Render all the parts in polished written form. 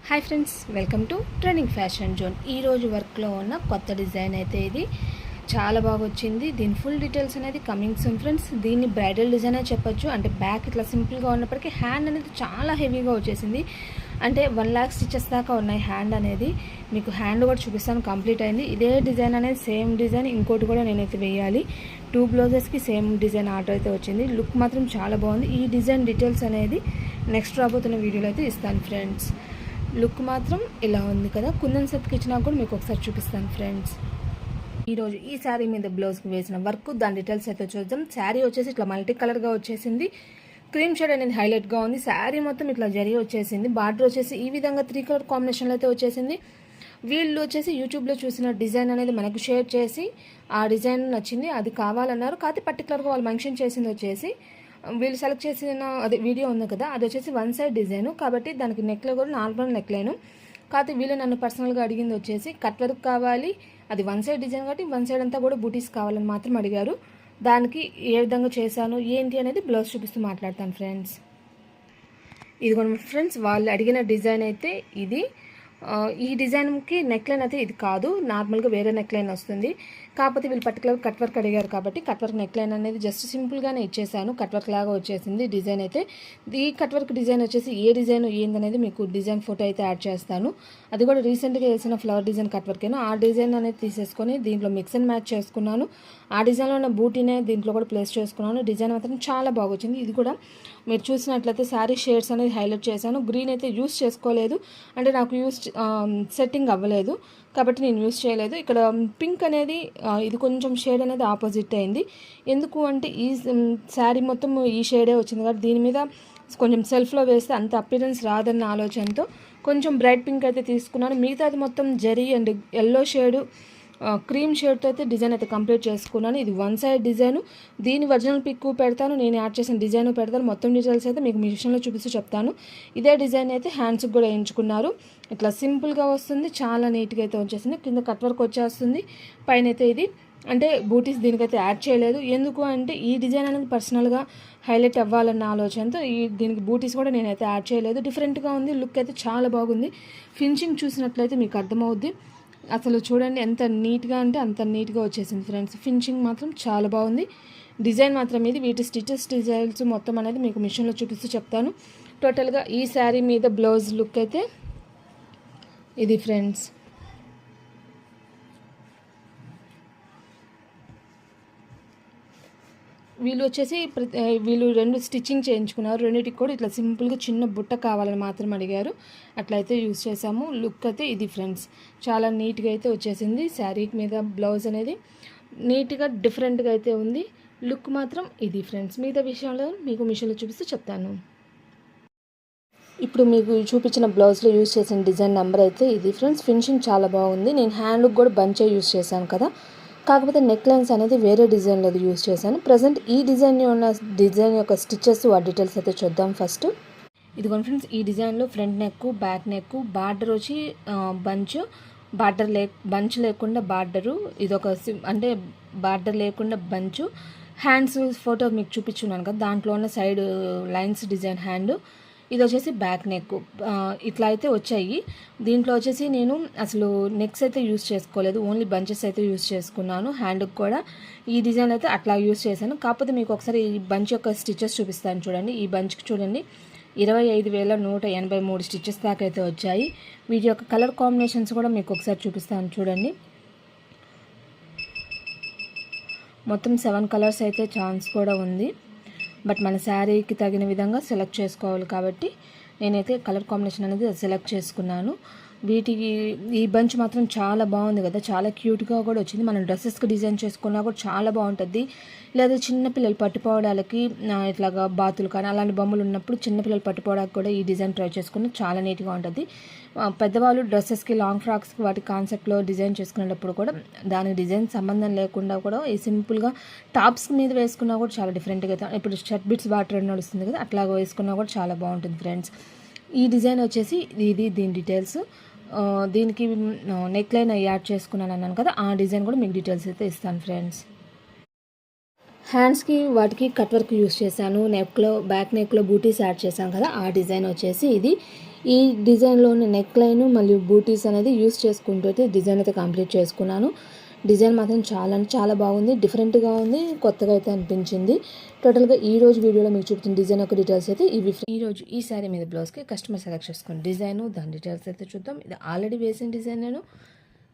Hi friends, welcome to trending fashion zone. ఈరోజు వర్క్లో ఉన్న కొత్త డిజైన్ అయితే ఇది చాలా బాగా వచ్చింది. దీని ఫుల్ డీటెయిల్స్ అనేది కమింగ్ సూన్ ఫ్రెండ్స్. దీన్ని బ్రైడల్ డిజైన్ అని చెప్పొచ్చు. అంటే బ్యాక్ ఇట్లా సింపుల్గా ఉన్నప్పటికీ హ్యాండ్ అనేది చాలా హెవీగా వచ్చేసింది. అంటే 1,00,000 స్టిచెస్ దాకా ఉన్నాయి హ్యాండ్ అనేది. మీకు హ్యాండ్ కూడా చూపిస్తాను, కంప్లీట్ అయింది. ఇదే డిజైన్ అనేది సేమ్ డిజైన్ ఇంకోటి కూడా నేనైతే వేయాలి. 2 బ్లౌజెస్కి సేమ్ డిజైన్ ఆర్డర్ అయితే వచ్చింది. లుక్ మాత్రం చాలా బాగుంది. ఈ డిజైన్ డీటెయిల్స్ అనేది నెక్స్ట్ రాబోతున్న వీడియోలో అయితే ఇస్తాను ఫ్రెండ్స్. లుక్ మాత్రం ఇలా ఉంది కదా. కుందన్ సెట్కి ఇచ్చినా కూడా మీకు ఒకసారి చూపిస్తాను ఫ్రెండ్స్. ఈరోజు ఈ శారీ మీద బ్లౌజ్కి వేసిన వర్క్, దాని డీటెయిల్స్ అయితే చూద్దాం. శారీ వచ్చేసి ఇట్లా మల్టీ కలర్గా వచ్చేసింది. క్రీమ్ షేడ్ అనేది హైలైట్గా ఉంది. శారీ మొత్తం ఇట్లా జరీ వచ్చేసింది. బార్డర్ వచ్చేసి ఈ విధంగా 3 కలర్ కాంబినేషన్లో అయితే వచ్చేసింది. వీళ్ళు వచ్చేసి యూట్యూబ్లో చూసిన డిజైన్ అనేది మనకు షేర్ చేసి ఆ డిజైన్ నచ్చింది, అది కావాలన్నారు. కాకపోతే పర్టికులర్గా వాళ్ళు మెన్షన్ చేసింది వచ్చేసి వీళ్ళు సెలెక్ట్ చేసిన అదే వీడియో ఉంది కదా, అది వచ్చేసి 1 సైడ్ డిజైను. కాబట్టి దానికి నెక్లో కూడా నార్మల్ నెక్లైను. కాకపోతే వీళ్ళు నన్ను పర్సనల్గా అడిగింది వచ్చేసి కట్ వర్క్ కావాలి, అది 1 సైడ్ డిజైన్ కాబట్టి 1 సైడ్ అంతా కూడా బూటీస్ కావాలని మాత్రం అడిగారు. దానికి ఏ విధంగా చేశాను ఏంటి అనేది బ్లౌజ్ చూపిస్తూ మాట్లాడతాను ఫ్రెండ్స్. ఇదిగోండి ఫ్రెండ్స్, వాళ్ళు అడిగిన డిజైన్ అయితే ఇది. ఈ డిజైన్కి నెక్లైన్ అయితే ఇది కాదు, నార్మల్గా వేరే నెక్లైన్ వస్తుంది. కాకపోతే వీళ్ళు పర్టికులర్ కట్ వర్క్ అడిగారు కాబట్టి కట్ వర్క్ నెక్లైన్ అనేది జస్ట్ సింపుల్గానే ఇచ్చేసాను. కట్ వర్క్ లాగా వచ్చేసింది డిజైన్ అయితే. ఈ కట్ వర్క్ డిజైన్ వచ్చేసి ఏ డిజైన్ ఏందనేది మీకు డిజైన్ ఫోటో అయితే యాడ్ చేస్తాను. అది కూడా రీసెంట్గా వేసిన ఫ్లవర్ డిజైన్ కట్ వర్క్ అయినా ఆ డిజైన్ అనేది తీసేసుకొని దీంట్లో మిక్స్ అండ్ మ్యాచ్ చేసుకున్నాను. ఆ డిజైన్లో ఉన్న బూటీనే దీంట్లో కూడా ప్లేస్ చేసుకున్నాను. డిజైన్ మాత్రం చాలా బాగా వచ్చింది. ఇది కూడా మీరు చూసినట్లయితే శారీ షేడ్స్ అనేది హైలైట్ చేశాను. గ్రీన్ అయితే యూస్ చేసుకోలేదు, అంటే నాకు సెట్టింగ్ అవ్వలేదు కాబట్టి నేను యూస్ చేయలేదు. ఇక్కడ పింక్ అనేది ఇది కొంచెం షేడ్ అనేది ఆపోజిట్ అయింది. ఎందుకు అంటే ఈ శారీ మొత్తం ఈ షేడే వచ్చింది కాబట్టి దీని మీద కొంచెం సెల్ఫ్లో వేస్తే అంత అపిరెన్స్ రాదన్న ఆలోచనతో కొంచెం బ్రైట్ పింక్ అయితే తీసుకున్నాను. మిగతాది మొత్తం zari and yellow shade cream షేడ్తో అయితే డిజైన్ అయితే కంప్లీట్ చేసుకున్నాను. ఇది 1 సైడ్ డిజైను. దీని ఒరిజినల్ పిక్ పెడతాను, నేను యాడ్ చేసిన డిజైన్ పెడతాను. మొత్తం డీటెయిల్స్ అయితే మీకు మిషన్లో చూపిస్తూ చెప్తాను. ఇదే డిజైన్ అయితే హ్యాండ్స్కి కూడా ఎంచుకున్నారు. ఇట్లా సింపుల్గా వస్తుంది, చాలా నీట్గా అయితే వచ్చేసింది. కింద కట్ వర్క్ వచ్చేస్తుంది. పైన అయితే ఇది అంటే బూటీస్ దీనికైతే యాడ్ చేయలేదు. ఎందుకు అంటే ఈ డిజైన్ అనేది పర్సనల్గా హైలైట్ అవ్వాలన్న ఆలోచనతో దీనికి బూటీస్ కూడా నేనైతే యాడ్ చేయలేదు. డిఫరెంట్గా ఉంది, లుక్ అయితే చాలా బాగుంది. ఫినిషింగ్ చూసినట్లయితే మీకు అర్థమవుద్ది. అసలు చూడండి ఎంత నీట్గా అంటే అంత నీట్గా వచ్చేసింది ఫ్రెండ్స్. ఫినిషింగ్ మాత్రం చాలా బాగుంది. డిజైన్ మాత్రం ఇది. వీటి స్టిచెస్ డిజైన్స్ మొత్తం అనేది మీకు మిషన్లో చూపిస్తూ చెప్తాను. టోటల్గా ఈ శారీ మీద బ్లౌజ్ లుక్ అయితే ఇది ఫ్రెండ్స్. వీళ్ళు వచ్చేసి వీళ్ళు 2 స్టిచ్చింగ్ చేయించుకున్నారు. రెండింటికి కూడా ఇట్లా సింపుల్గా చిన్న బుట్ట కావాలని మాత్రం అడిగారు. అట్లయితే యూస్ చేసాము. లుక్ అయితే ఇది ఫ్రెండ్స్, చాలా నీట్గా అయితే వచ్చేసింది. శారీ మీద బ్లౌజ్ అనేది నీట్గా డిఫరెంట్గా అయితే ఉంది. లుక్ మాత్రం ఇది ఫ్రెండ్స్. మిగతా విషయంలో మీకు మిషన్లో చూపిస్తూ చెప్తాను. ఇప్పుడు మీకు చూపించిన బ్లౌజ్లో యూస్ చేసిన డిజైన్ నెంబర్ అయితే ఇది ఫ్రెండ్స్. ఫినిషింగ్ చాలా బాగుంది. నేను హ్యాండ్కి కూడా బంచే యూస్ చేశాను కదా, కాకపోతే నెక్ లైన్స్ అనేది వేరే డిజైన్లో యూస్ చేశాను. ప్రజెంట్ ఈ డిజైన్ ఉన్న డిజైన్ యొక్క స్టిచెస్ ఆ డీటెయిల్స్ అయితే చూద్దాం ఫస్ట్. ఇదిగోండి ఫ్రెండ్స్, ఈ డిజైన్లో front neck, back neck, border వచ్చి బంచ్ లేకుండా బార్డరు, ఇదొక అంటే బార్డర్ లేకుండా బంచు. హ్యాండ్స్ ఫోటో మీకు చూపించున్నాను కదా, దాంట్లో ఉన్న సైడ్ లైన్స్ డిజైన్ హ్యాండ్. ఇది వచ్చేసి బ్యాక్ నెక్. ఇట్లా అయితే వచ్చాయి. దీంట్లో వచ్చేసి నేను అసలు నెక్స్ అయితే యూస్ చేసుకోలేదు, ఓన్లీ బంచెస్ అయితే యూస్ చేసుకున్నాను. హ్యాండ్కి కూడా ఈ డిజైన్ అయితే అట్లా యూస్ చేశాను. కాకపోతే మీకు ఒకసారి ఈ బంచ్ యొక్క స్టిచెస్ చూపిస్తాను చూడండి. ఈ బంచ్కి చూడండి 25,183 స్టిచెస్ దాకా అయితే వచ్చాయి. వీటి యొక్క కలర్ కాంబినేషన్స్ కూడా మీకు ఒకసారి చూపిస్తాను చూడండి. మొత్తం 7 కలర్స్ అయితే ఛాన్స్ కూడా ఉంది. బట్ మన శారీకి తగిన విధంగా సెలెక్ట్ చేసుకోవాలి కాబట్టి నేనైతే కలర్ కాంబినేషన్ అనేది సెలెక్ట్ చేసుకున్నాను. వీటికి ఈ బంచ్ మాత్రం చాలా బాగుంది కదా, చాలా క్యూట్గా కూడా వచ్చింది. మనం డ్రెస్సెస్కి డిజైన్ చేసుకున్నా కూడా చాలా బాగుంటుంది. లేదా చిన్నపిల్లలు పట్టుకోవడానికి ఇట్లాగా బాతులు కానీ అలాంటి బొమ్మలు ఉన్నప్పుడు చిన్నపిల్లలు పట్టుకోవడానికి కూడా ఈ డిజైన్ ట్రై చేసుకుని చాలా నీట్గా ఉంటుంది. పెద్దవాళ్ళు డ్రెస్సెస్కి, లాంగ్ ఫ్రాక్స్కి వాటి కాన్సెప్ట్లో డిజైన్ చేసుకునేటప్పుడు కూడా దానికి డిజైన్ సంబంధం లేకుండా కూడా ఈ సింపుల్గా టాప్స్ మీద వేసుకున్నా కూడా చాలా డిఫరెంట్గా అయితే, ఇప్పుడు షర్ట్ బిట్స్ బాగా ట్రెండ్ నడుస్తుంది కదా, అట్లా వేసుకున్నా కూడా చాలా బాగుంటుంది ఫ్రెండ్స్. ఈ డిజైన్ వచ్చేసి దీని డీటెయిల్స్. దీనికి నెక్ లైన్ యాడ్ చేసుకున్నాను అన్నాను కదా, ఆ డిజైన్ కూడా మీకు డీటెయిల్స్ అయితే ఇస్తాను ఫ్రెండ్స్. హ్యాండ్స్కి వాటికి కట్ వర్క్ యూస్ చేశాను. నెక్లో బ్యాక్ నెక్లో బూటీస్ యాడ్ చేశాను కదా, ఆ డిజైన్ వచ్చేసి ఇది. ఈ డిజైన్లోని నెక్ లైన్ మరియు బూటీస్ అనేది యూస్ చేసుకుంటూ అయితే డిజైన్ అయితే కంప్లీట్ చేసుకున్నాను. డిజైన్ మాత్రం చాలా బాగుంది, డిఫరెంట్గా ఉంది, కొత్తగా అయితే అనిపించింది. టోటల్గా ఈ రోజు వీడియోలో మీకు చూపుతున్న డిజైన్ యొక్క డీటెయిల్స్ అయితే ఇవి. ఈ రోజు ఈ శారీ మీద బ్లౌజ్కి కస్టమర్ సెలెక్ట్ చేసుకున్న డిజైన్, దాని డీటెయిల్స్ అయితే చూద్దాం. ఇది ఆల్రెడీ వేసిన డిజైన్, నేను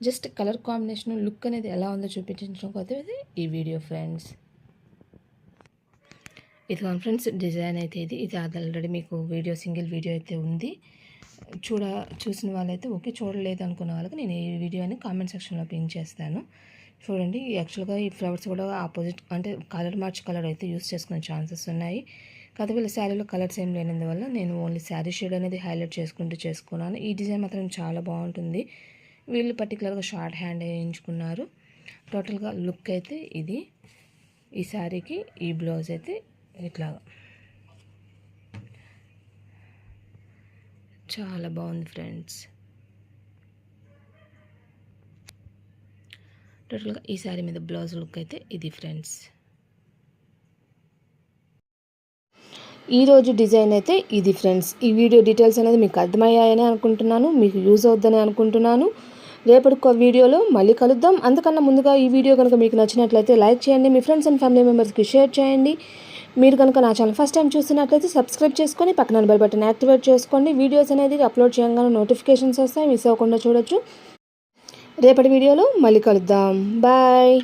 జస్ట్ కలర్ కాంబినేషన్ లుక్ అనేది ఎలా ఉందో చూపించడం కోసం ఈ వీడియో ఫ్రెండ్స్. ఇది ఫ్రెండ్స్ డిజైన్ అయితే ఇది ఆల్రెడీ మీకు సింగిల్ వీడియో అయితే ఉంది. చూసిన వాళ్ళైతే ఓకే, చూడలేదు అనుకున్న వాళ్ళకి నేను ఈ వీడియోని కామెంట్ సెక్షన్లో పిన్ చేస్తాను. చూడండి, యాక్చువల్గా ఈ ఫ్లవర్స్ కూడా ఆపోజిట్ అంటే మార్చ్ కలర్ అయితే యూస్ చేసుకునే ఛాన్సెస్ ఉన్నాయి. కాకపోతే వీళ్ళ శారీలో కలర్స్ ఏం లేనందువల్ల నేను ఓన్లీ శారీ షేడ్ అనేది హైలైట్ చేసుకున్నాను. ఈ డిజైన్ మాత్రం చాలా బాగుంటుంది. వీళ్ళు పర్టికులర్గా షార్ట్ హ్యాండ్ వేయించుకున్నారు. టోటల్గా లుక్ అయితే ఇది. ఈ శారీకి ఈ బ్లౌజ్ అయితే ఇట్లాగా చాలా బాగుంది ఫ్రెండ్స్. టోటల్గా ఈ శారీ మీద బ్లౌజ్ లుక్ అయితే ఇది ఫ్రెండ్స్. ఈరోజు డిజైన్ అయితే ఇది ఫ్రెండ్స్. ఈ వీడియో డీటెయిల్స్ అనేది మీకు అర్థమయ్యాయని అనుకుంటున్నాను, మీకు యూజ్ అవుద్దని అనుకుంటున్నాను. రేపటి వీడియోలో మళ్ళీ కలుద్దాం. అందుకన్నా ముందుగా ఈ వీడియో కనుక మీకు నచ్చినట్లయితే లైక్ చేయండి, మీ ఫ్రెండ్స్ అండ్ ఫ్యామిలీ మెంబర్స్కి షేర్ చేయండి. మీరు కనుక నా ఛానల్ ఫస్ట్ టైం చూస్తున్నట్లయితే సబ్స్క్రైబ్ చేసుకొని పక్కన బెల్ బటన్ యాక్టివేట్ చేసుకోండి. వీడియోస్ అనేది అప్లోడ్ చేయగానే నోటిఫికేషన్స్ వస్తాయి, మిస్ అవ్వకుండా చూడొచ్చు. రేపటి వీడియోలో మళ్ళీ కలుద్దాం. బాయ్.